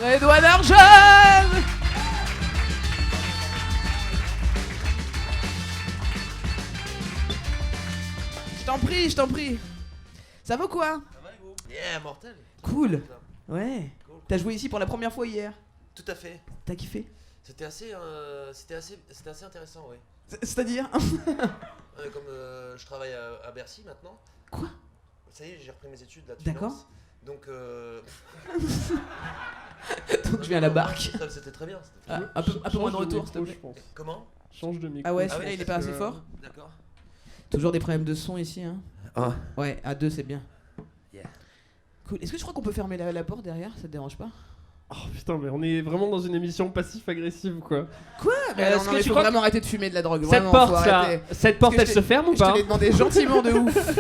Redouane Argel. Je t'en prie. Ça va quoi? Ça va et vous? Yeah, mortel. Cool. Ouais. Cool. T'as joué ici pour la première fois hier? Tout à fait. T'as kiffé? C'était assez intéressant, oui. C'est-à-dire? Comme je travaille à Bercy maintenant. Quoi? Ça y est, j'ai repris mes études là. D'accord. Donc donc je viens à la barque. C'était très bien. Un peu moins de retour, s'il te plaît. Comment? Change de micro. Ah ouais, celui-là il est pas assez fort. D'accord. Toujours des problèmes de son ici, hein. Ah. Ouais, à 2 c'est bien. Yeah. Cool. Est-ce que tu crois qu'on peut fermer la porte derrière? Ça te dérange pas? Oh putain, mais on est vraiment dans une émission passif-agressive quoi. Quoi? Mais Est-ce que il tu faut crois vraiment arrêter de fumer de la drogue. Cette Vraiment, porte faut là, arrêter. cette porte elle se ferme ou Je pas? te l'ai demandé gentiment de ouf.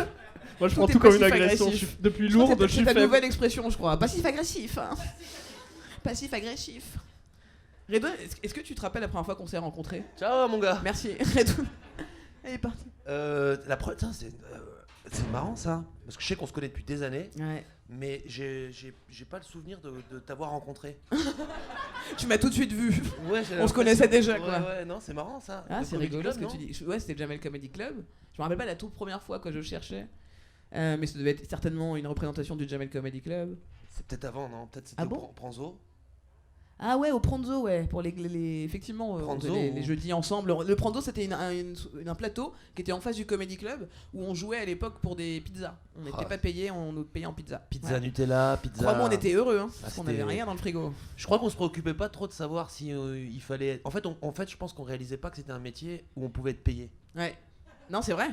Moi je Tout prends est tout comme une passif-agressif. agression. Depuis Je crois lourde, que je suis c'est ta faible. nouvelle expression, je crois. Passif-agressif. Hein. Passif-agressif. Redouane, est-ce que tu te rappelles la première fois qu'on s'est rencontrés? Ciao mon gars. Merci. Redouane. Elle est partie. C'est marrant ça. Parce que je sais qu'on se connaît depuis des années. Ouais. Mais j'ai pas le souvenir de t'avoir rencontré. Tu m'as tout de suite vu. Ouais, On se connaissait déjà quoi. Ouais, non, c'est marrant ça. Ah, Le c'est Comedy rigolo ce Club, que non tu dis. Ouais, c'était le Jamel Comedy Club. Je me rappelle pas la toute première fois que je cherchais. Mais ça devait être certainement une représentation du Jamel Comedy Club. C'est peut-être avant, non? Peut-être c'était Ah bon? Pranzo. Ah ouais, au Pranzo, ouais, pour effectivement, on Pranzo, faisait les jeudis ensemble. Le Pranzo, c'était un plateau qui était en face du Comedy Club où on jouait à l'époque pour des pizzas. On n'était pas payé, on nous payait en pizza. Pizza Ouais. Nutella, pizza. Crois-moi, on était heureux, hein, parce qu'on c'était- n'avait rien dans le frigo. Je crois qu'on se préoccupait pas trop de savoir si il fallait. En fait, je pense qu'on réalisait pas que c'était un métier où on pouvait être payé. Ouais. Non, c'est vrai.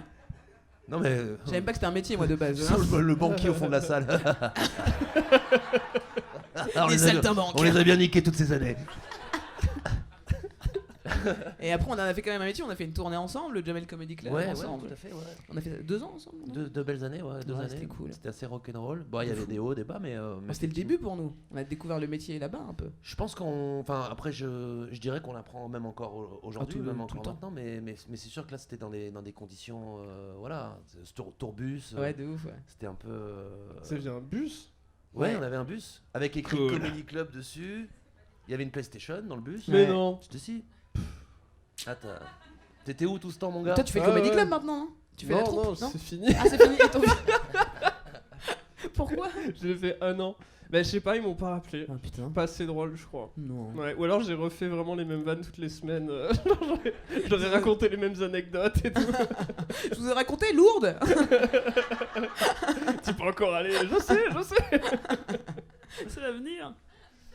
Non mais. Je savais même pas que c'était un métier, moi, de base. Sur le banquier au fond de la salle. Alors, Les saltimbanques. on les a bien niqués toutes ces années. Et après, on en a fait quand même un métier. On a fait une tournée ensemble, le Jamel Comedy Club ensemble. tout à fait. Ouais. On a fait 2 ans ensemble. non Deux belles années, ouais, 2 Ouais, années. c'était cool. C'était assez rock'n'roll. Bon, il y avait des hauts, des bas, mais. C'était le début pour nous. On a découvert le métier là-bas un peu. Je pense enfin, après, je dirais qu'on apprend même encore aujourd'hui, Ah, tout même le encore temps. maintenant, mais c'est sûr que là, c'était dans des conditions, voilà, tourbus. Ouais, de ouf, ouais. C'était un peu. Ça vient un bus. Ouais, Ouais. on avait un bus avec écrit Cool. Comedy Club dessus. Il y avait une PlayStation dans le bus. Mais Ouais. non. Je te dis. Ah, t'étais où tout ce temps, mon gars? Toi, tu fais le Ah, Comedy ouais. Club maintenant, non? Tu fais la Non, troupe, non, non c'est fini. Ah, c'est fini. Et ton- Pourquoi? Je l'ai fait un an. Bah, je sais pas, ils m'ont pas rappelé. Ah putain. Pas assez drôle, je crois. Non. Ouais, ou alors j'ai refait vraiment les mêmes vannes toutes les semaines. J'aurais raconté les mêmes anecdotes et tout. Je vous ai raconté Lourdes. Tu peux encore aller, je sais. C'est l'avenir.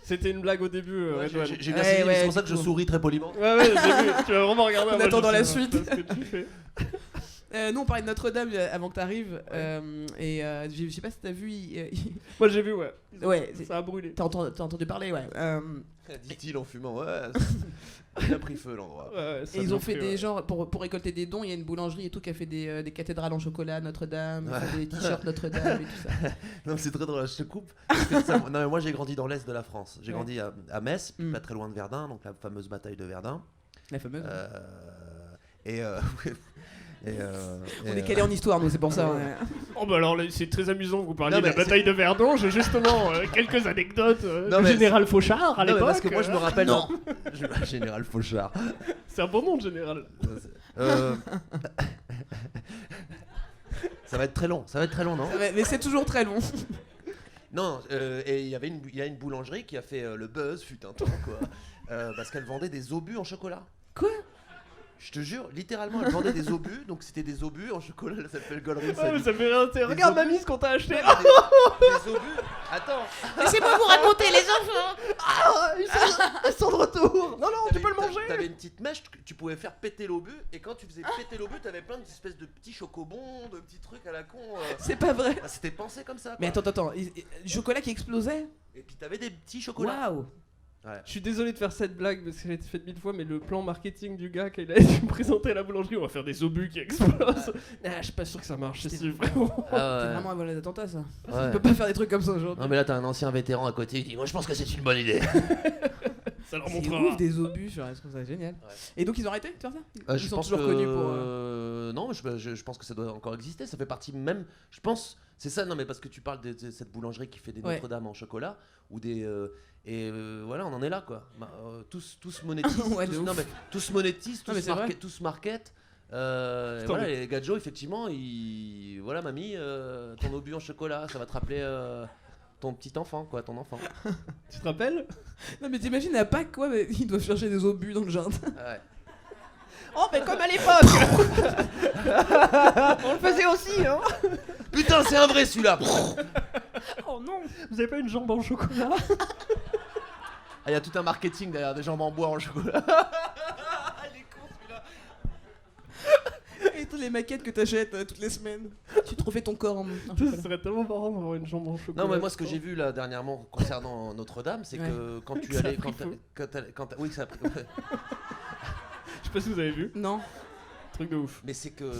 C'était une blague au début, Ouais, Redouane. j'ai Ouais, bien saisi, mais ouais, c'est pour ça du que je coup. souris très poliment. Ouais, j'ai vu. Tu vas vraiment regarder. En moi, je attendant la sais suite. pas ce que tu fais. Nous, on parlait de Notre-Dame avant que t'arrives. Je sais pas si t'as vu. Moi j'ai vu, ouais. Ouais. Ça a brûlé. T'as entendu parler, ouais. Dit-il en fumant, ouais. Il a pris feu l'endroit. Ouais, ça Et ils m'a ont fait pris, des ouais. genre pour récolter des dons, il y a une boulangerie et tout qui a fait des cathédrales en chocolat Notre-Dame, Ouais. des t-shirts Notre-Dame et tout ça. Non, c'est très drôle, je te coupe. Parce que non, mais moi j'ai grandi dans l'est de la France. J'ai Ouais. grandi à Metz, Mm. pas très loin de Verdun, donc la fameuse bataille de Verdun. La fameuse. Et. On est calé en histoire, nous, c'est pour ça. Ouais. Oh bah alors là, c'est très amusant que vous parliez Non, de la mais bataille de Verdun. J'ai justement quelques anecdotes Non, du mais général Fauchard à Non, mais l'époque. parce que moi je me rappelle. Non. Général Fauchard. C'est un bon nom de général. Ça va être très long, non? Mais c'est toujours très long. Non, et il y a une boulangerie qui a fait le buzz, fut un temps, quoi. Parce qu'elle vendait des obus en chocolat. Quoi? Je te jure, littéralement, elle vendait des obus, donc c'était des obus en chocolat, ça s'appelle Gollery. Ah, mais ça fait rien. Regarde mamie ce qu'on t'a acheté. Des obus. Attends. Laissez-moi vous raconter, les enfants. Ils sont de retour. Non, tu peux le manger. T'avais une petite mèche, tu pouvais faire péter l'obus, et quand tu faisais péter l'obus, t'avais plein d'espèces de petits chocobons, de petits trucs à la con. C'est pas vrai. Ah, c'était pensé comme ça. Mais quoi. attends, du chocolat qui explosait. Et puis t'avais des petits chocolats. Waouh. Ouais. Je suis désolé de faire cette blague parce qu'elle a été faite 1000 fois, mais le plan marketing du gars, quand il a dû me présenter la boulangerie, on va faire des obus qui explosent. Je suis pas sûr que ça marche ici, vraiment. C'est Ah, vraiment un vol d'attentat, ça. ouais. On peut pas faire des trucs comme ça aujourd'hui. Non mais là t'as un ancien vétéran à côté, il dit moi je pense que c'est une bonne idée. Ça leur C'est montrera. ouf des obus, je trouve ça génial. Ouais. Et donc ils ont arrêté de faire ça? Ils Je sont pense toujours que... connus pour. Non, je pense que ça doit encore exister. Ça fait partie même. Je pense. C'est ça, non, mais parce que tu parles de cette boulangerie qui fait des Ouais. Notre-Dame en chocolat ou des. Et voilà, on en est là quoi. Tous monétisent, Ouais, tous monétisent, Non, mais c'est vrai. tous market. Et voilà, les gadgets effectivement, voilà mamie, ton obus en chocolat, ça va te rappeler ton petit enfant quoi, ton enfant. Tu te rappelles? Non mais t'imagines à Pâques quoi, mais ils doivent chercher des obus dans le jardin. Ouais. Oh mais comme à l'époque. On le faisait aussi, hein. Putain, c'est un vrai celui-là. Oh non, vous avez pas une jambe en chocolat? Il y a tout un marketing derrière des jambes en bois en chocolat. Il est con celui-là. Et toutes les maquettes que t'achètes toutes les semaines. Tu te refais ton corps en Ce serait tellement marrant d'avoir une jambe en chocolat. Non mais moi ce que j'ai vu là dernièrement concernant Notre-Dame, c'est que quand tu allais, oui ça. Je sais pas si vous avez vu. Non. Truc de ouf. Mais c'est que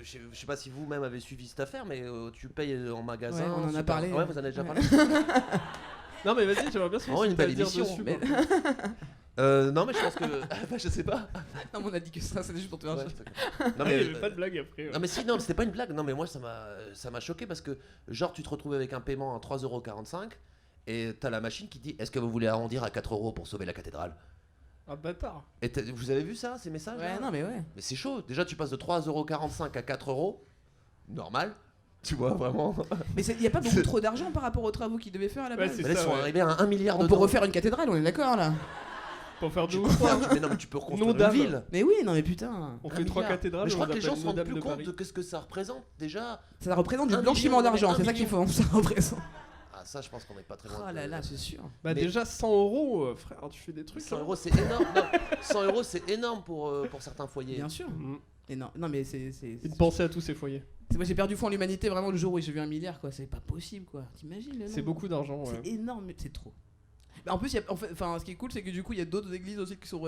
je sais pas si vous-même avez suivi cette affaire, mais tu payes en magasin. Ouais, on en a parlé. Ouais, vous en avez déjà parlé. Non mais vas-y, j'aimerais bien savoir Oh, ce une que t'as à belle dire émission, dessus. mais- Non mais je pense que je sais pas. Non mais on a dit que ça, c'était juste pour te faire Ouais, chier. c'est ok. Non Non, il y mais avait pas de blague après. Ouais. non mais si, non, c'était pas une blague. Non mais moi ça m'a choqué parce que genre tu te retrouves avec un paiement à 3,45€ et t'as la machine qui dit est-ce que vous voulez arrondir à 4€ pour sauver la cathédrale. Ah bâtard. Et vous avez vu ça, ces messages Ouais, là non mais ouais. Mais c'est chaud. Déjà tu passes de 3,45€ à 4€. Normal. Tu vois vraiment. Mais il y a pas beaucoup trop d'argent par rapport aux travaux qu'ils devaient faire à la Ouais, base. c'est Mais là ils ça, sont ouais. arrivés à 1 milliard de On peut refaire une cathédrale, on est d'accord là. Pour faire Tu deux peux ou trois. refaire, mais non mais tu peux reconstruire une Nos-Dames. ville. Mais oui, non mais putain. On Un fait 3 milliard. cathédrales. Mais je on crois que les les gens appelle se rendent Notre-Dame plus de compte Paris. de ce que ça représente déjà. Ça représente du 1 blanchiment million, d'argent, mais c'est 1 ça qu'il faut. Ça représente. Ah ça je pense qu'on n'est pas très loin. Oh là là, c'est sûr. Bah Mais- déjà 100€, frère, tu fais des trucs. 100€, c'est énorme. Non, 100€ c'est énorme pour certains foyers. Bien sûr. Mm. Et non, non mais c'est. Et de penser à tous ces foyers. Moi j'ai perdu foi en l'humanité vraiment le jour où j'ai vu 1 milliard quoi. C'est pas possible quoi. T'imagines le C'est nombre beaucoup d'argent, ouais. C'est énorme, mais c'est trop. Bah, en plus, il y a, en fait, ce qui est cool, c'est que du coup, il y a d'autres églises aussi qui sont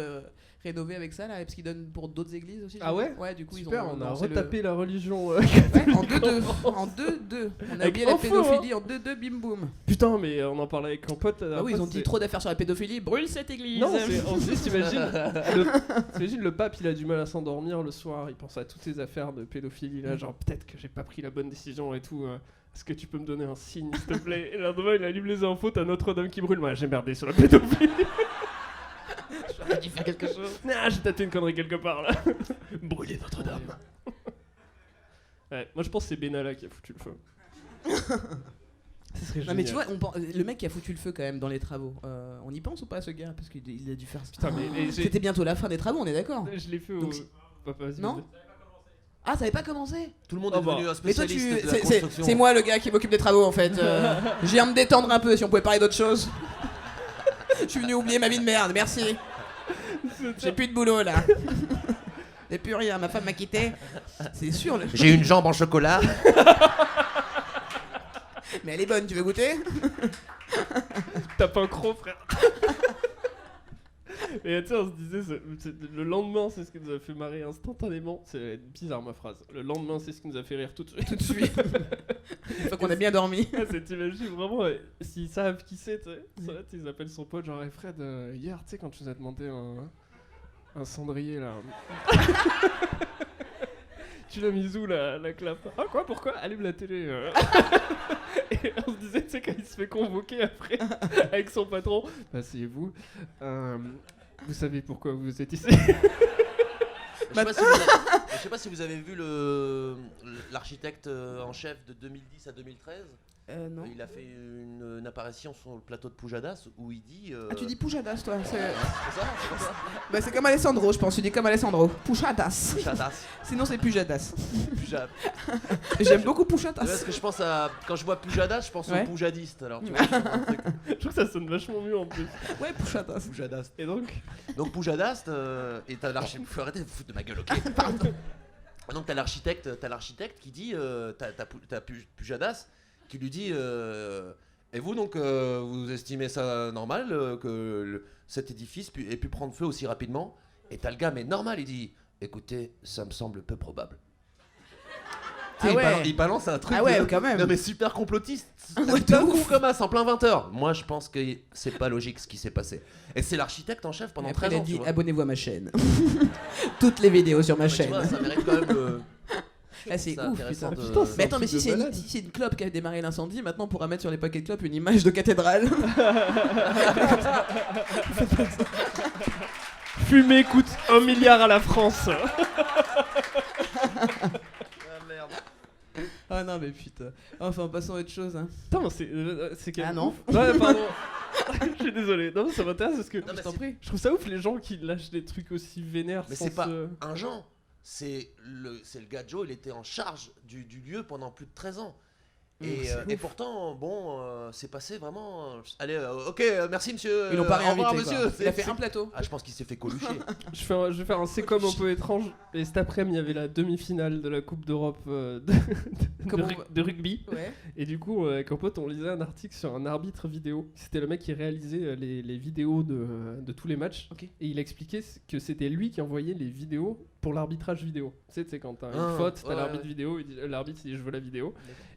rénovées avec ça, là, parce qu'ils donnent pour d'autres églises aussi. Ah ouais? Ouais, du coup, Super, ils ont. on a lancé retapé la religion. Ouais, en 2-2. En 2-2. On a Avec oublié la info, pédophilie en 2-2, bim boum. Putain, mais on en parlait avec un pote. Bah oui, ils ont dit trop d'affaires sur la pédophilie, brûle cette église. Non, on se dit, t'imagines le pape, il a du mal à s'endormir le soir, il pense à toutes ces affaires de pédophilie là, genre peut-être que j'ai pas pris la bonne décision et tout. Est-ce que tu peux me donner un signe, s'il te plaît? Et là, demain, il allume les infos, t'as Notre-Dame qui brûle. Moi, j'ai merdé sur la pédophilie. J'aurais dû faire quelque chose. Ah, j'ai tâté une connerie quelque part là. Brûler Notre-Dame. Ouais, moi je pense que c'est Benalla qui a foutu le feu. Ce serait Non mais génial. tu vois, le mec qui a foutu le feu quand même dans les travaux, on y pense ou pas ce gars? Parce qu'il a dû faire... Putain, mais C'était bientôt la fin des travaux, on est d'accord? je l'ai fait au. Donc, Vas-y, non? vas-y. Ah, ça avait pas commencé? Tout le monde Oh est bah. devenu un Mais toi, spécialiste de la construction. c'est moi le gars qui m'occupe des travaux en fait. Je viens me détendre un peu si on pouvait parler d'autre chose. Je suis venu oublier ma vie de merde, merci. J'ai plus de boulot là. J'ai plus rien, ma femme m'a quitté. C'est sûr. J'ai une jambe en chocolat. Mais elle est bonne, tu veux goûter? Tape un croc, frère. Et tu sais, on se disait, le lendemain, c'est ce qui nous a fait marrer instantanément. C'est bizarre ma phrase. Le lendemain, c'est ce qui nous a fait rire tout de suite. Tout de suite. Une fois qu'on a bien dormi. T'imagines vraiment, s'ils savent qui c'est, tu sais, ils appellent son pote, genre, hey Fred, hier, tu sais, quand tu nous as demandé un cendrier là. Tu l'as mis où la clap? Ah quoi, pourquoi? Allume la télé. Et on se disait, tu sais, quand il se fait convoquer après avec son patron, bah asseyez-vous. Vous savez pourquoi vous êtes ici? Je sais pas si vous avez vu l'architecte en chef de 2010 à 2013. Non. Il a fait une apparition sur le plateau de Pujadas où il dit. Ah, tu dis Pujadas toi? C'est ça. Bah, c'est comme Alessandro, je pense. Tu dis comme Alessandro. Pujadas. Pujadas. Sinon, c'est Pujadas. Pujadas. J'aime beaucoup Pujadas. Parce que je pense à. Quand je vois Pujadas, je pense Ouais. au Pujadiste. Alors, tu vois, je pense à un truc. Je trouve que ça sonne vachement mieux en plus. Ouais, Pujadas. Pujadas. Et donc? Donc Pujadas, et t'as l'architecte. Faut arrêter de vous foutre de ma gueule, ok? Pardon. Donc t'as l'architecte qui dit. T'as Pujadas qui lui dit. Et vous donc, vous estimez ça normal que cet édifice ait pu prendre feu aussi rapidement? Et t'as le gars, mais normal, il dit. Écoutez, ça me semble peu probable. Ah ouais. Il balance un truc. Ah ouais, quand même. Non mais super complotiste. Ouais, de D'un coup ouf. comme ça, en plein 20h. Moi je pense que c'est pas logique ce qui s'est passé. Et c'est l'architecte en chef pendant Et après, 13 il a ans. tu dit vois. abonnez-vous à ma chaîne. Toutes les vidéos sur ma Ouais, tu chaîne. vois, ça mérite quand même Ah, c'est ouf, intéressant putain. de- Putain, c'est Mais un attends, mais truc si de c'est malade. si c'est une clope qui a démarré l'incendie, maintenant on pourra mettre sur les paquets de clopes une image de cathédrale. Fumer coûte 1 milliard à la France. Ah non, mais putain. Enfin, passons à autre chose. Hein. Putain, mais c'est quand même Ah non. ouf. Ouais, pardon. Je suis désolé. Non, mais ça m'intéresse parce que Non, mais Je t'en c'est- prie. je trouve ça ouf les gens qui lâchent des trucs aussi vénères. Mais sans c'est pas se- un Jean, c'est le gars Joe, il était en charge du lieu pendant plus de 13 ans. Et pourtant, bon, c'est passé vraiment. Allez, ok, merci monsieur. Ils l'ont pas au revoir, réinvité. monsieur. Il a fait un plateau. Ah, je pense qu'il s'est fait colucher. Je vais faire un C'est comme un peu étrange. Et cet après-midi, il y avait la demi-finale de la Coupe d'Europe Comment de rugby. Ouais. Et du coup, avec un pote, on lisait un article sur un arbitre vidéo. C'était le mec qui réalisait les vidéos de tous les matchs. Ok. Et il expliquait que c'était lui qui envoyait les vidéos pour l'arbitrage vidéo. Tu sais, quand t'as une Ah, faute, t'as ouais, l'arbitre ouais. vidéo, l'arbitre il dit je veux la vidéo.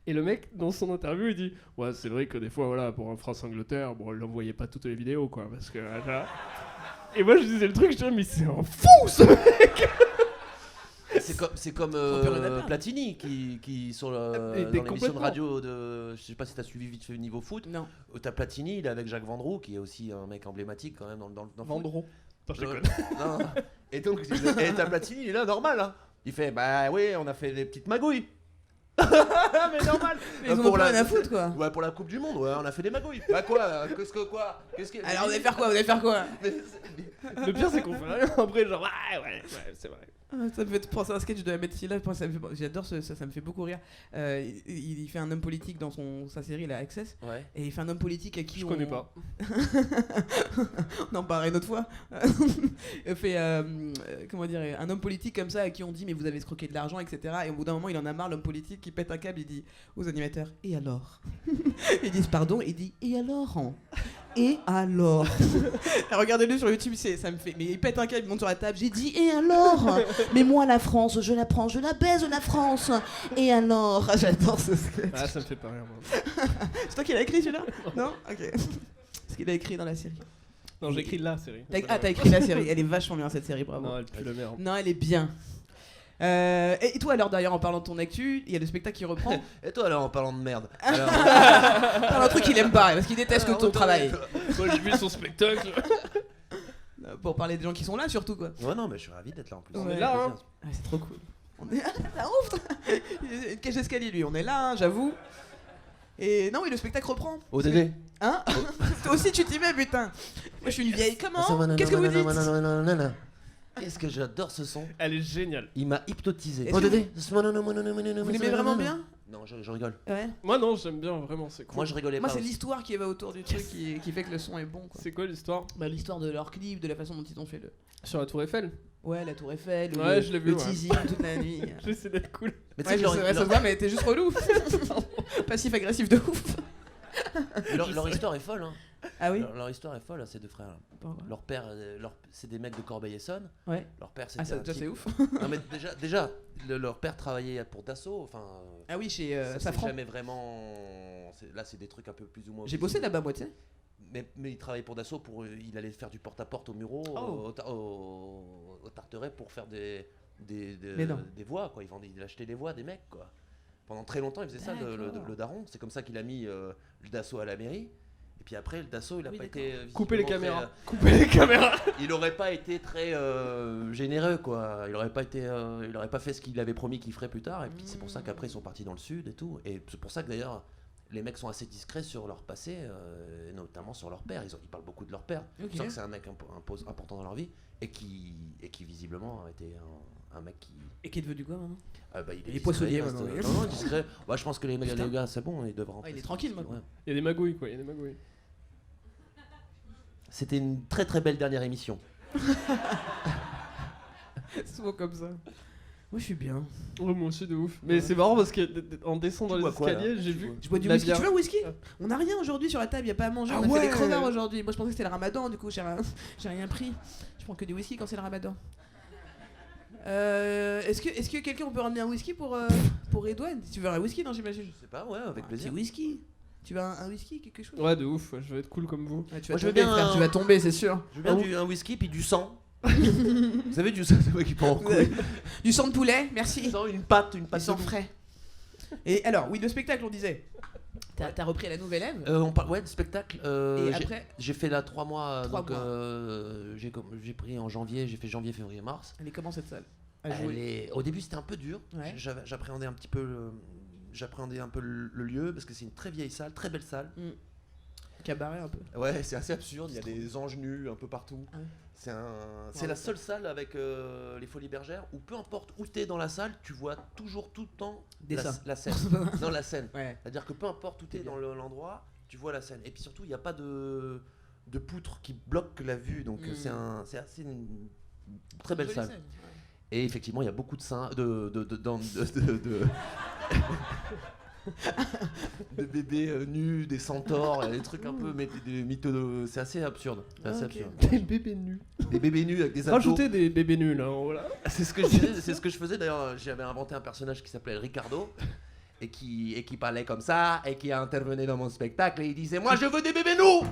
Et le mec, dans son interview, il dit ouais, c'est vrai que des fois, voilà, pour un France-Angleterre, bon, il n'envoyait pas toutes les vidéos, quoi, parce que. Voilà. Et moi, je disais le truc, je disais mais c'est un fou ce mec. C'est comme On peut rien à faire. Platini qui sur Et dans t'es l'émission de complètement- radio de. Je sais pas si t'as suivi vite fait niveau foot. Non. T'as Platini, il est avec Jacques Vendroux, qui est aussi un mec emblématique quand même dans le foot. Vendron. Attends, je Euh, déconne. non. Et donc, et t'as Platini, il est là, normal. Hein. Il fait, bah oui, on a fait des petites magouilles. Mais normal. Ils en ont pas rien à foutre, quoi. Ouais, pour la Coupe du Monde, ouais, on a fait des magouilles. Bah quoi Qu'est-ce que. Alors, vous allez faire quoi? Vous allez faire quoi? Le pire, c'est qu'on fait rien après, genre ouais, c'est vrai. Ah, ça me fait penser à un sketch de Ahmed Silla. J'adore ça me fait beaucoup rire. Il fait un homme politique dans sa série, la Access. Ouais. Et il fait un homme politique à qui Je on... connais pas. On en parlera une autre fois. Il fait, comment dire, un homme politique comme ça à qui on dit mais vous avez escroqué de l'argent, etc. Et au bout d'un moment, il en a marre, l'homme politique, qui pète un câble, il dit aux animateurs et alors? Ils disent pardon, il dit et alors? Et alors? Regardez-le sur YouTube, ça me fait. Mais il pète un câble, il monte sur la table, j'ai dit et alors? Mais moi, la France, je la prends, je la baise, la France. Et alors? J'adore ce sketch. Ah, ça me fait pas rire, moi. C'est toi qui l'as écrit celui-là? Non. Ok. Ce qu'il a écrit dans la série. Non, j'écris la série. T'as écrit la série, elle est vachement bien cette série, bravo. Non, elle pue la merde. Non, elle est bien. Et toi alors d'ailleurs en parlant de ton actu, il y a le spectacle qui reprend. Et toi alors en parlant de merde alors, Parle un truc qu'il aime pas, parce qu'il déteste que ton travail. Moi, j'ai vu son spectacle. Pour parler des gens qui sont là surtout quoi. Ouais, non, mais je suis ravi d'être là en plus. On est là, hein. Ah, c'est trop cool. On est la ouf. Il a une cage d'escalier lui, on est là, hein, j'avoue. Et non oui le spectacle reprend. ODD. Hein? Toi aussi tu t'y mets putain. Moi je suis une vieille. Comment? Qu'est-ce que vous dites? Qu'est-ce que j'adore ce son. Elle est géniale. Il m'a hypnotisé. Est-ce que ODD. Vous l'aimez vraiment bien? Non, je rigole. Ouais. Moi, non, j'aime bien, vraiment, c'est cool. Moi je rigolais Moi pas. c'est aussi. l'histoire qui va autour du truc qui fait que le son est bon quoi. C'est quoi l'histoire? Bah, l'histoire de leur clip, de la façon dont ils ont fait le. Sur la Tour Eiffel. Ouais, la Tour Eiffel, Ouais, le, je l'ai vu, le ouais. teasing toute la nuit. J'essaie d'être cool. Mais tu Ouais, sais je que sais, ouais, ça se voit, mais t'es juste relou. Passif-agressif de ouf. leur histoire est folle. Hein. Ah oui? Leur histoire est folle, ces deux frères. Pourquoi? Leur père, c'est des mecs de Corbeil-Essonnes. Ouais. Leur père, Ah, c'était ça un déjà c'est type- ouf. Non mais déjà leur père travaillait pour Dassault. Enfin, Ah oui, chez ça, c'est Safran. jamais vraiment. Là, c'est des trucs un peu plus ou moins. J'ai bossé là-bas, moi, tu sais. Mais il travaillait pour Dassault il allait faire du porte-à-porte au Muro, Oh. au Tarteret pour faire des Mais non. voix quoi. Il achetait des voix des mecs quoi. Pendant très longtemps il faisait ça D'accord. le daron. C'est comme ça qu'il a mis le Dassault à la mairie. Et puis après le Dassault il a Oui, pas d'accord. été Coupez les visiblement caméras. Coupez les caméras. il aurait pas été très généreux quoi. Il aurait pas fait ce qu'il avait promis qu'il ferait plus tard. Et puis c'est pour ça qu'après ils sont partis dans le sud et tout. Et c'est pour ça que d'ailleurs les mecs sont assez discrets sur leur passé, et notamment sur leur père. Ils parlent beaucoup de leur père. Ok. Tu sens que c'est un mec important dans leur vie et qui visiblement a été un mec qui. Et qui est devenu quoi maintenant? Ah bah, il est discret, poissonnier il reste- maintenant, oui. Non, discret. Bah, je pense que les Putain. gars, c'est bon, ils devraient rentrer. il est tranquille, maintenant. Ouais. Il y a des magouilles, quoi, il y a des magouilles. C'était une très très belle dernière émission. C'est souvent comme ça. Moi, je suis bien. Ouais, moi aussi, de ouf. Mais Ouais. c'est marrant parce que en descendant Tu les bois quoi, escaliers, là j'ai Tu vu. bois- Je bois du La whisky. bière. Tu veux un whisky? Ah. On a rien aujourd'hui sur la table, y a pas à manger. Ah On a fait ouais. des crevards aujourd'hui. Moi, je pensais que c'était le ramadan, du coup, j'ai rien pris. Je prends que du whisky quand c'est le ramadan. Est-ce que quelqu'un peut ramener un whisky pour Edouane? Tu veux un whisky, non, j'imagine? Je sais pas, ouais, avec Un plaisir. petit whisky. Tu veux un whisky, quelque chose? Ouais, de ouf, ouais, je vais être cool comme vous. Ouais, tu Moi, vas je veux tomber, bien frère, un- tu vas tomber, c'est sûr. Je veux bien un whisky puis du sang. Vous savez du sang qui part en couille. Du sang de poulet, merci. Une pâte Du de sang loup. frais. Et alors, oui, le spectacle, on disait. T'as repris à la Nouvelle Ève. On parle de spectacle. Et après, J'ai fait là 3 mois. 3 donc j'ai pris en janvier, j'ai fait janvier, février, mars. elle est comment cette salle à jouer? Au début c'était un peu dur. Ouais. J'appréhendais un petit peu le lieu parce que c'est une très vieille salle, très belle salle. Cabaret un peu. Ouais, c'est assez absurde. Il y a des anges nus un peu partout. Ah ouais. C'est la seule salle avec les Folies Bergères où peu importe où t'es dans la salle, tu vois toujours tout le temps la scène. Non, la scène. Ouais. C'est-à-dire que peu importe où t'es dans l'endroit, tu vois la scène. Et puis surtout, il n'y a pas de poutre qui bloque la vue. Donc c'est assez une très belle salle. Scène, ouais. Et effectivement, il y a beaucoup de seins, de bébés nus, des centaures, des trucs un peu des mythos. C'est assez absurde. Des bébés nus. Des bébés nus avec des abdos. Rajoutez des bébés nus là, voilà. C'est ce que je disais, c'est ce que je faisais d'ailleurs. J'avais inventé un personnage qui s'appelait Ricardo et qui parlait comme ça et qui intervenait dans mon spectacle et il disait moi je veux des bébés nus.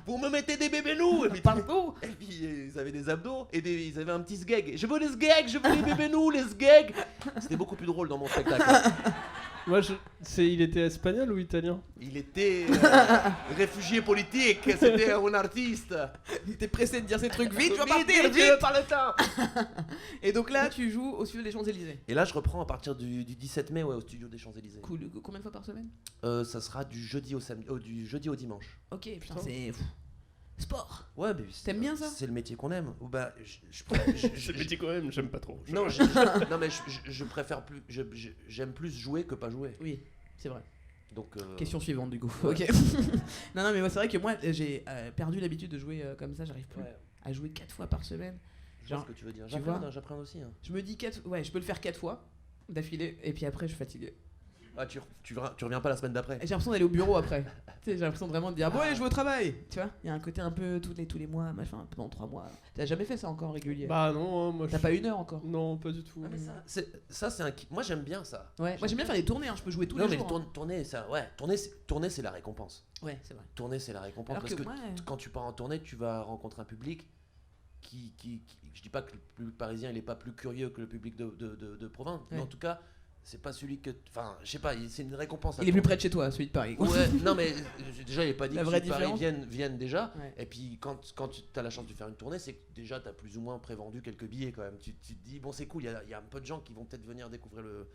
Vous me mettez des bébés nus. Et puis Partout. et puis ils avaient des abdos et ils avaient un petit sgeg. Je veux les sgegs, je veux les bébés nus, les sgegs. C'était beaucoup plus drôle dans mon spectacle. Moi, il était espagnol ou italien? Il était réfugié politique, c'était un artiste. Il était pressé de dire ces trucs vite, je veux Vite, partir, vite, vite. pas le temps. Et donc là, tu joues au studio des Champs-Élysées. Et là, je reprends à partir du 17 mai au studio des Champs-Élysées. Cool. Combien de fois par semaine? Ça sera du jeudi au dimanche. Ok, putain, c'est sport. Ouais, mais T'aimes bien ça? C'est le métier qu'on aime. Ou bah, C'est petit quand même, j'aime pas trop. non, non, mais je préfère plus. J'aime plus jouer que pas jouer. Oui, c'est vrai. Donc. Question suivante du coup. Ouais. Ok. non, mais moi, c'est vrai que moi, j'ai perdu l'habitude de jouer comme ça. J'arrive plus Ouais. à jouer 4 fois par semaine. Je vois Genre, ce que tu veux dire. tu vois J'apprends aussi. Hein. Je me dis 4. Ouais, je peux le faire 4 fois d'affilée. Et puis après, je suis fatigué. Ah, tu reviens pas la semaine d'après. Et j'ai l'impression d'aller au bureau après. Tu sais, j'ai l'impression vraiment de dire bon, allez, je vais au travail. Tu vois, il y a un côté un peu tous les mois, machin, pendant 3 mois. T'as jamais fait ça encore régulier? Bah non, moi T'as pas 1 heure encore? Non, pas du tout. Ah, mais ça c'est un. Moi j'aime bien ça. Ouais, moi j'aime bien faire des tournées, hein. Je peux jouer tous Non les mais jours. tourner, ça, ouais, tourner c'est la récompense. Ouais, c'est vrai. Tourner c'est la récompense Alors parce que que moi, quand tu pars en tournée, tu vas rencontrer un public qui je dis pas que le public parisien il est pas plus curieux que le public de province, mais Ouais. en tout cas c'est pas celui que, enfin, je sais pas, c'est une récompense. il est plus près de chez toi, celui de Paris. Quoi. Ouais, non mais déjà il est pas dit La que vraie ceux de Paris différence. viennent déjà. Ouais. Et puis quand tu as la chance de faire une tournée, c'est que déjà tu as plus ou moins prévendu quelques billets quand même. Tu te dis bon c'est cool, il y a un peu de gens qui vont peut-être venir découvrir le.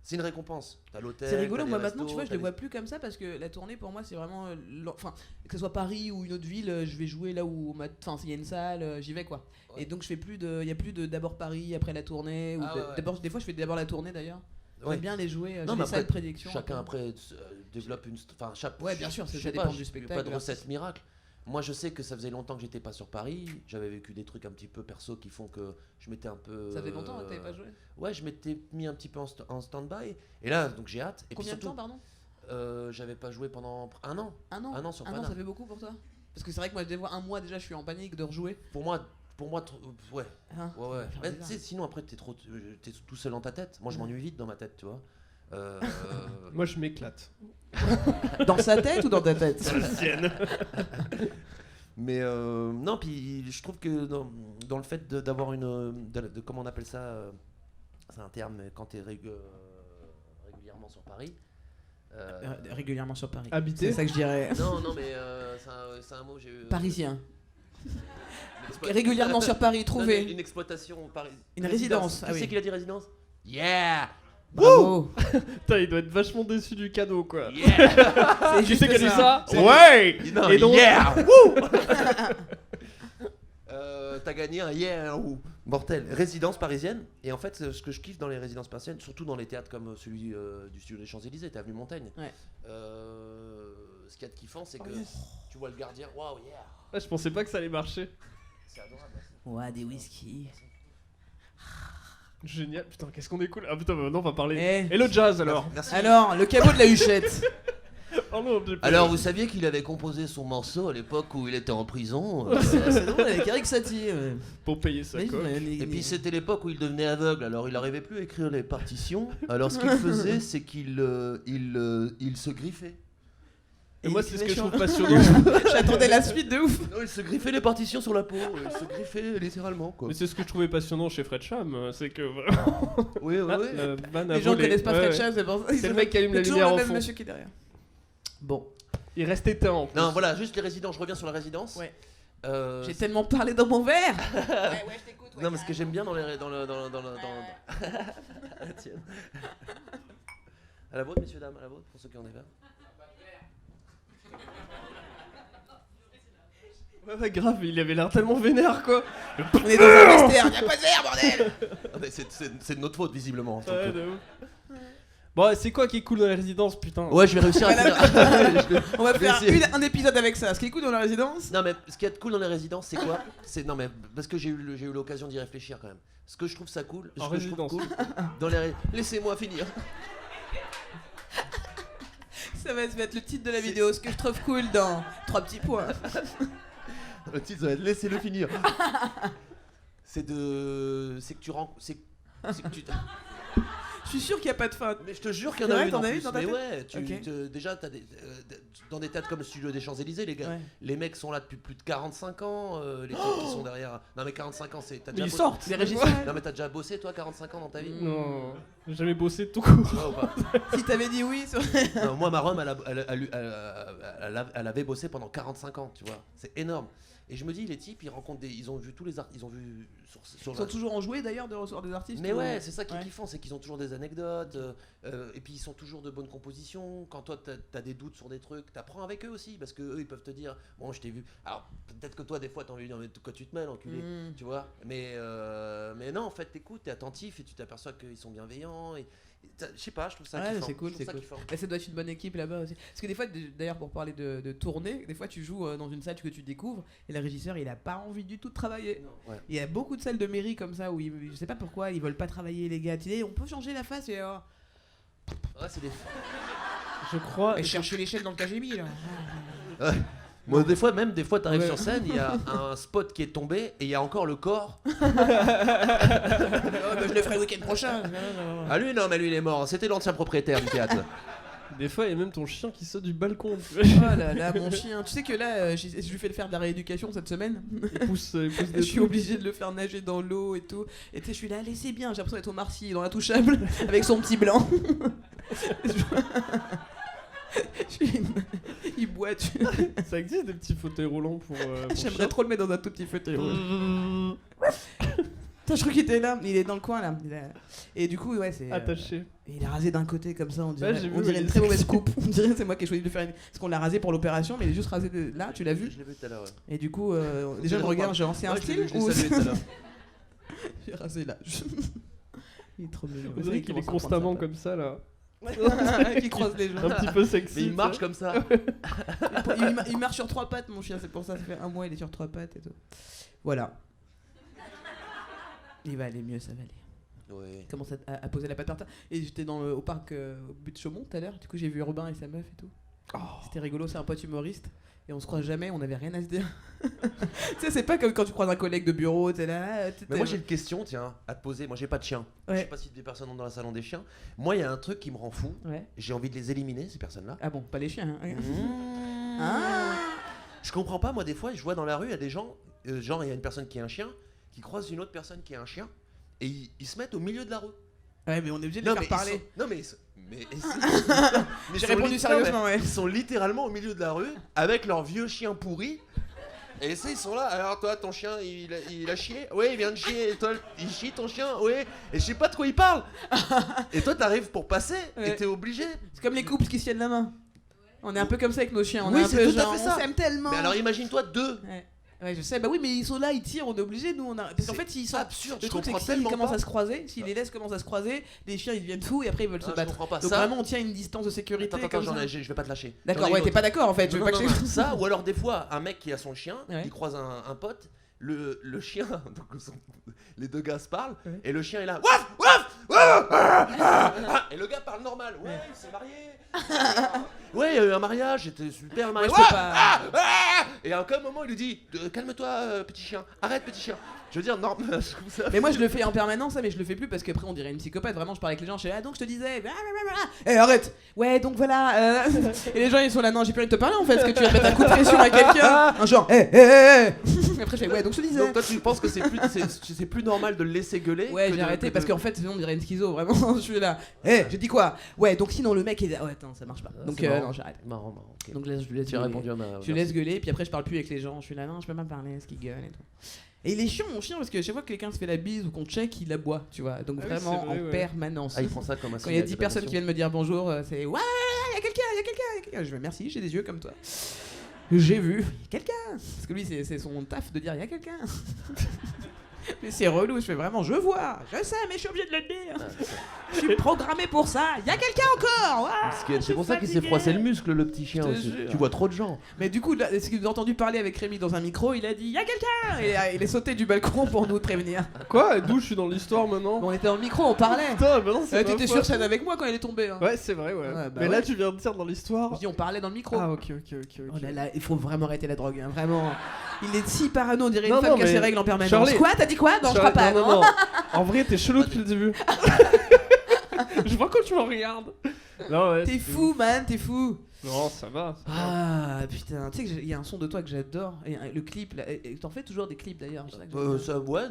C'est une récompense. T'as l'hôtel. C'est rigolo, t'as moi les maintenant, restos, tu vois, je t'as les les- vois plus comme ça parce que la tournée pour moi c'est vraiment. Enfin, que ce soit Paris ou une autre ville, je vais jouer là où. Enfin, s'il y a une salle, j'y vais quoi. Ouais. Et donc je fais plus de. Il y a plus de d'abord Paris, après la tournée. Ou Ah, ouais. d'abord, des fois je fais d'abord la tournée d'ailleurs. Ouais. J'aime bien les jouer, j'ai Non, des mais salles de après, prédilection. Chacun après développe une. Enfin, Ouais, bien sûr, ça je sais dépend pas, du Il spectacle, n'y a pas de là. recette miracle. Moi, je sais que ça faisait longtemps que j'étais pas sur Paris. J'avais vécu des trucs un petit peu perso qui font que je m'étais un peu. Ça fait longtemps que t'avais pas joué? Ouais, je m'étais mis un petit peu en stand-by. Et là, donc j'ai hâte. Et Combien puis de temps, surtout, pardon? j'avais pas joué pendant 1 an. 1 an? Un an sur 1 an, Pana. ça fait beaucoup pour toi? Parce que c'est vrai que moi, des fois, 1 mois déjà, je suis en panique de rejouer. Pour moi, ouais. Hein, Ouais, ouais. faire Mais bizarre. tu sais, sinon après t'es tout seul dans ta tête. Moi je m'ennuie vite dans ma tête, tu vois. Moi, je m'éclate. Dans sa tête ou dans ta tête? Dans la sienne. Mais non, puis je trouve que dans le fait d'avoir comment on appelle ça, c'est un terme quand t'es régulièrement sur Paris. Régulièrement sur Paris. Habité. C'est ça que je dirais. Non, mais c'est un mot. Parisien. Une exploit- Régulièrement sur Paris, Non, trouvé. mais une exploitation Paris. Une résidence, Qui ah oui. c'est qui a dit résidence? Yeah! Bravo. Putain, il doit être vachement déçu du cadeau, quoi. Yeah! C'est Tu juste sais qui a dit ça? C'est- Ouais. Non, Et donc, yeah! Wouh! T'as gagné un yeah, un wouh. Mortel. Résidence parisienne. Et en fait, ce que je kiffe dans les résidences parisiennes, surtout dans les théâtres comme celui du studio des Champs-Élysées, t'es avenue Montaigne. Ouais. Ce qu'il y a de kiffant, c'est que Oh, yes. tu vois le gardien. Waouh, yeah! Ah, je pensais pas que ça allait marcher. C'est adorable. Ouais, des whisky. Génial. Putain, qu'est-ce qu'on est cool. Ah putain, maintenant on va parler. Eh. Et le jazz alors. Merci. Alors, le cabot de la huchette. Pardon, j'ai pas- Alors, vous saviez qu'il avait composé son morceau à l'époque où il était en prison? C'est drôle avec Eric Satie. Pour payer sa coque. Et puis c'était l'époque où il devenait aveugle, alors il n'arrivait plus à écrire les partitions. Alors ce qu'il faisait, c'est qu'il se griffait. Et moi, c'est ce que je méchant. trouve passionnant. J'attendais la suite de ouf. Non, il se griffait les partitions sur la peau, il se griffait littéralement quoi. Mais c'est ce que je trouvais passionnant chez Fred Cham, c'est que vraiment. Oui, oui, oui. la vanne a Les gens volé. connaissent pas Ouais, Fred ouais. Cham, c'est pour ça. C'est le mec qui allume la toujours lumière le au même fond. monsieur qui est derrière. Bon, Il reste éteint en plus. Non, voilà, juste les résidences, je reviens sur la résidence. Ouais. Euh, j'ai tellement parlé dans mon verre. Ouais, je t'écoute. Non, mais ce que j'aime bien dans les. Dans le. À la tienne. À la vôtre, messieurs, dames, à la vôtre, pour ceux qui en ont verre. Ouais, grave, il avait l'air tellement vénère quoi. On est dans un western, y'a pas de verre, bordel. Ah, mais c'est de notre faute, visiblement. Donc, Ouais, de ouf. Bon, c'est quoi qui est cool dans la résidence, putain? ouais, je vais réussir à finir. On va Je vais faire essayer. un épisode avec ça. Ce qui est cool dans la résidence. Non, mais ce qui est cool dans les résidences, c'est quoi? Non, mais parce que j'ai eu l'occasion d'y réfléchir quand même. Ce que je trouve ça cool, En ce que je trouve résidence. cool dans les. Laissez-moi finir. Ça va être le titre de la vidéo. Ce que je trouve cool dans 3 petits points. Le titre, ça va être laissez-le finir. C'est que tu rends. C'est que tu. Je suis sûr qu'il n'y a pas de fin. Mais je te jure qu'il y en C'est a vrai, une t'en en as plus. une dans ta Mais tête ouais, Ok. déjà t'as dans des théâtres comme le Studio des Champs-Élysées, les gars, Ouais. les mecs sont là depuis plus de 45 ans, les types qui sont derrière. Non mais 45 ans, t'as Mais déjà ils bossé. sortent. Les régisseurs. Non mais t'as déjà bossé toi 45 ans dans ta vie? Non, j'ai jamais bossé tout court. Ouais, ou pas? Si t'avais dit oui. Non, moi ma Rome, elle avait bossé pendant 45 ans, tu vois. C'est énorme. Et je me dis les types, ils ont vu tous les artistes, ils ont vu sur Ils sont toujours enjoués d'ailleurs de recevoir des artistes. Mais ou- ouais, c'est ça qui est Ouais. kiffant, c'est qu'ils ont toujours des anecdotes, et puis ils sont toujours de bonne composition. Quand toi t'as des doutes sur des trucs, t'apprends avec eux aussi, parce que eux ils peuvent te dire, bon je t'ai vu. Alors peut-être que toi des fois t'as envie de dire, mais quoi tu te mêles enculé, Mm. tu vois. Mais non, en fait t'écoutes, t'es attentif et tu t'aperçois qu'ils sont bienveillants. Je sais pas, je trouve ça Ouais, kiffant. c'est cool, je trouve c'est ça cool. kiffant. Bah, ça doit être une bonne équipe là-bas aussi. Parce que des fois, d'ailleurs, pour parler de tournée, des fois tu joues dans une salle que tu découvres et le régisseur il a pas envie du tout de travailler. Ouais. Il y a beaucoup de salles de mairie comme ça où je sais pas pourquoi ils veulent pas travailler les gars. Tu dis, on peut changer la face et Ouais, c'est des. Je crois. et chercher l'échelle dans le KGB là. Ouais. Moi, des fois t'arrives Ouais. sur scène, il y a un spot qui est tombé et il y a encore le corps. Oh, bah, je le ferai le week-end prochain. Ah lui non, mais lui il est mort. C'était l'ancien propriétaire du théâtre. Des fois, il y a même ton chien qui saute du balcon. Oh là là, mon chien. Tu sais que là, je lui fais faire de la rééducation cette semaine. Il pousse Je des suis trucs. obligé de le faire nager dans l'eau et tout. Et tu sais, je suis là, allez, c'est bien. J'ai l'impression d'être au Marcy dans l'Intouchable avec son petit blanc. Il boit. Ça existe des petits fauteuils roulants pour. J'aimerais trop le mettre dans un tout petit fauteuil. Putain, je crois qu'il était là. Il est dans le coin là. Et du coup, ouais, c'est. Attaché. Et il est rasé d'un côté comme ça, on dirait, Ouais, j'ai vu, on dirait il une est très mauvaise sexy. coupe. On dirait que c'est moi qui ai choisi de le faire. Parce qu'on l'a rasé pour l'opération, mais il est juste rasé de là, tu l'as vu. Je l'ai vu tout à l'heure. Ouais. Et du coup, déjà je regarde, genre c'est un Ouais, je l'ai style vu, ou je l'ai salué tout à l'heure. j'ai rasé là. Il est trop mignon. On dirait qu'il est constamment comme ça là. Qui croise les gens. Un petit peu sexy. Mais il tu marche sais. comme ça. Il marche sur 3 pattes, mon chien, c'est pour ça, ça fait un mois, il est sur 3 pattes et tout. Voilà. Il va aller mieux, ça va aller. Ouais. Il commence à poser la patte par terre. Et j'étais au parc au but de Chaumont tout à l'heure, du coup j'ai vu Robin et sa meuf et tout. C'était rigolo, c'est un pote humoriste. Et on se croise jamais, on avait rien à se dire. Tu sais, c'est pas comme quand tu croises un collègue de bureau, t'es là. Mais moi j'ai une question, tiens, à te poser. Moi j'ai pas de chien. Je Ouais. sais pas si des personnes ont dans la salon des chiens. Moi il y a un truc qui me rend fou. Ouais. J'ai envie de les éliminer ces personnes-là. Ah bon, pas les chiens. Hein. Ah. Je comprends pas, moi des fois je vois dans la rue il y a des gens, genre il y a une personne qui a un chien, qui croise une autre personne qui a un chien, et ils se mettent au milieu de la rue. Ouais, mais on est obligé de les faire parler. Non mais J'ai répondu sérieusement, ouais. Ils sont littéralement au milieu de la rue avec leur vieux chien pourri. Et ça, ils sont là. Alors toi, ton chien, il a chié. Oui, il vient de chier. Et toi, il chie ton chien. Oui. Et je sais pas de quoi il parle. Et toi, t'arrives pour passer. Ouais. Et t'es obligé. C'est comme les couples qui se tiennent la main. On est un peu comme ça avec nos chiens. On Oui, est un c'est peu tout à genre, fait ça. on s'aime tellement. Mais alors imagine-toi deux. Ouais, je sais. Bah oui, mais ils sont là, ils tirent. On est obligé, nous. Parce qu'en C'est fait, s'ils sont absurde. le Je truc, c'est comprends que s'ils tellement commencent pas. à se croiser, si les laissent commencent à se croiser, les chiens ils deviennent fous et après ils veulent se Non, je battre. comprends pas Donc ça. vraiment, on tient une distance de sécurité. Attends, comme ça. je vais pas te lâcher. D'accord, J'en ai ouais, une t'es autre. pas d'accord en fait. Je veux Non, pas non, que non, ça, ou alors des fois, un mec qui a son chien, Ouais. il croise un pote, le chien, donc les deux gars se parlent, Ouais. et le chien est là, waf, waf, waf, ah, ah, ah, et le gars parle normal, ouais, il s'est marié. ouais, un mariage, c'était super le mariage. Ouais, je peux pas. Et à un moment, il lui dit calme-toi, petit chien, arrête, petit chien. Je veux dire, non, je trouve ça. Mais moi je le fais en permanence, ça, mais je le fais plus parce qu'après on dirait une psychopathe. Vraiment, je parle avec les gens, je fais donc je te disais, eh arrête. Ouais, donc voilà. Et les gens ils sont là, non, j'ai plus envie de te parler en fait, parce que tu vas mettre un coup de pression à quelqu'un. Un genre, Après je fais, ouais, donc je te disais. Donc toi, tu penses que c'est plus normal de le laisser gueuler? Ouais, j'ai arrêté parce qu'en fait sinon on dirait une schizo, vraiment. Je suis là. J'ai dit quoi? Ouais, donc sinon le mec est là. Ouais, attends, ça marche pas. Donc non, j'arrête. Marrant, ok. Donc je laisse Tu as gueuler. répondu à ma. Je laisse gueuler, puis après je parle plus avec les gens. Je suis là, non, je peux pas parler, ce qu'ils gueulent et tout. Et il est chiant, mon chien, parce que chaque fois que quelqu'un se fait la bise ou qu'on check, il aboie, tu vois. Donc Ah oui, vraiment c'est vrai, en ouais. permanence. Ah, il prend ça comme un Quand il y a 10 personnes qui viennent me dire bonjour, c'est ouais, il y a quelqu'un. Je vais merci, j'ai des yeux comme toi. J'ai vu quelqu'un. Parce que lui, c'est son taf de dire il y a quelqu'un. Mais c'est relou, je fais vraiment, je vois, je sais, mais je suis obligé de le dire. Je suis programmé pour ça. Il y a quelqu'un encore. C'est pour ça qu'il s'est froissé le muscle, le petit chien Je te aussi. jure. Tu vois trop de gens. Mais du coup, ce qu'il a entendu parler avec Rémi dans un micro, il a dit il y a quelqu'un. Et il est sauté du balcon pour nous prévenir. Quoi? D'où je suis dans l'histoire maintenant? Bon, on était dans le micro, on parlait. Putain, mais non, c'est Tu ma étais faute. sur scène avec moi quand il est tombé. Hein. Ouais, c'est vrai, ouais. Ouais, bah Mais là, ouais. tu viens de dire dans l'histoire. Je dis on parlait dans le micro. Ah, ok. Oh là là, il faut vraiment arrêter la drogue, hein, vraiment. Il est si parano, on dirait Non, une femme non, qui a ses mais règles en permanence. Charlie- Quoi? T'as dit quoi? Non, je crois pas. Non. En vrai, t'es chelou depuis le début. Je vois quand tu me regardes. Non, ouais. T'es fou, man, t'es fou. Non, ça va. Ah putain, tu sais qu'il y a un son de toi que j'adore. Et le clip, là, et t'en fais toujours des clips d'ailleurs. c'est ça que j'aime bien. Ça, ouais,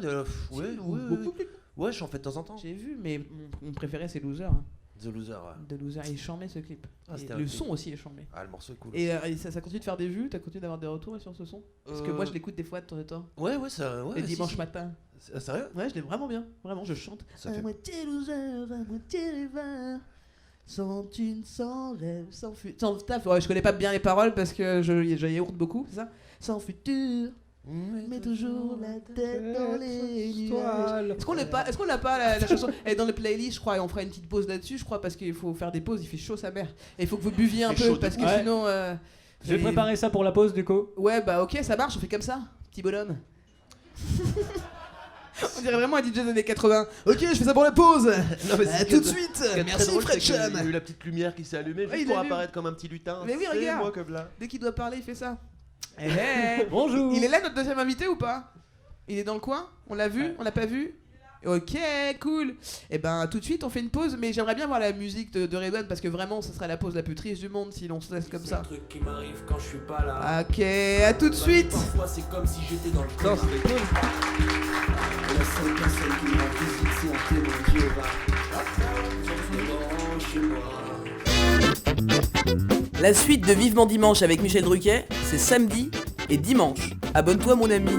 ouais, j'en fais de temps en temps. J'ai vu, mais mon préféré c'est Loser. Hein. The Loser, ouais. De Loser, il est charmé ce clip. Ah, Et c'était un le clip. son aussi est charmé. Ah, le morceau est cool. Et ça continue de faire des vues, t'as continué d'avoir des retours sur ce son? Parce que moi je l'écoute des fois de temps en temps. Ouais, ça. Ouais, Les si, dimanches si. matin. Sérieux? Ouais, je l'ai vraiment bien. Vraiment, je chante. Ça fait- À moitié loser, à moitié rêveur. Sans thune, sans rêve, sans futur. Sans taf. Ouais, je connais pas bien les paroles parce que je yaourte beaucoup, c'est ça? Sans futur, mais toujours la tête dans les nuages. Est-ce qu'on l'a pas la chanson? Elle est dans le playlist, je crois, et on fera une petite pause là-dessus, je crois, parce qu'il faut faire des pauses. Il fait chaud sa mère. Et il faut que vous buviez un Il fait chaud peu de parce que ouf. sinon. Je vais préparer ça pour la pause du coup. Ouais, bah ok, ça marche, on fait comme ça, petit bonhomme. On dirait vraiment un DJ des années 80. Ok, je fais ça pour la pause. Non, mais c'est Tout de suite. Ce qui est très Merci drôle, c'est qu'il Fredcham. y a eu la petite lumière qui s'est allumée Ouais, juste il pour a vu. apparaître comme un petit lutin. Mais oui, C'est regarde. moi comme là. Dès qu'il doit parler, il fait ça. Eh, eh. Bonjour. Il est là notre deuxième invité ou pas? Il est dans le coin? On l'a vu? On l'a pas vu? Ok, cool. Et ben tout de suite on fait une pause, mais j'aimerais bien voir la musique de Redouane parce que vraiment ça serait la pause la plus triste du monde si l'on se laisse comme C'est ça. un truc qui m'arrive quand je suis pas là. Ok, à tout de suite. Parfois c'est comme si j'étais dans le Putain, coma. c'était cool. Et la seule personne qui me rend visite c'est un témoin de Jéhovah. Devant chez moi. La suite de Vivement Dimanche avec Michel Drucker, c'est samedi et dimanche. Abonne-toi mon ami.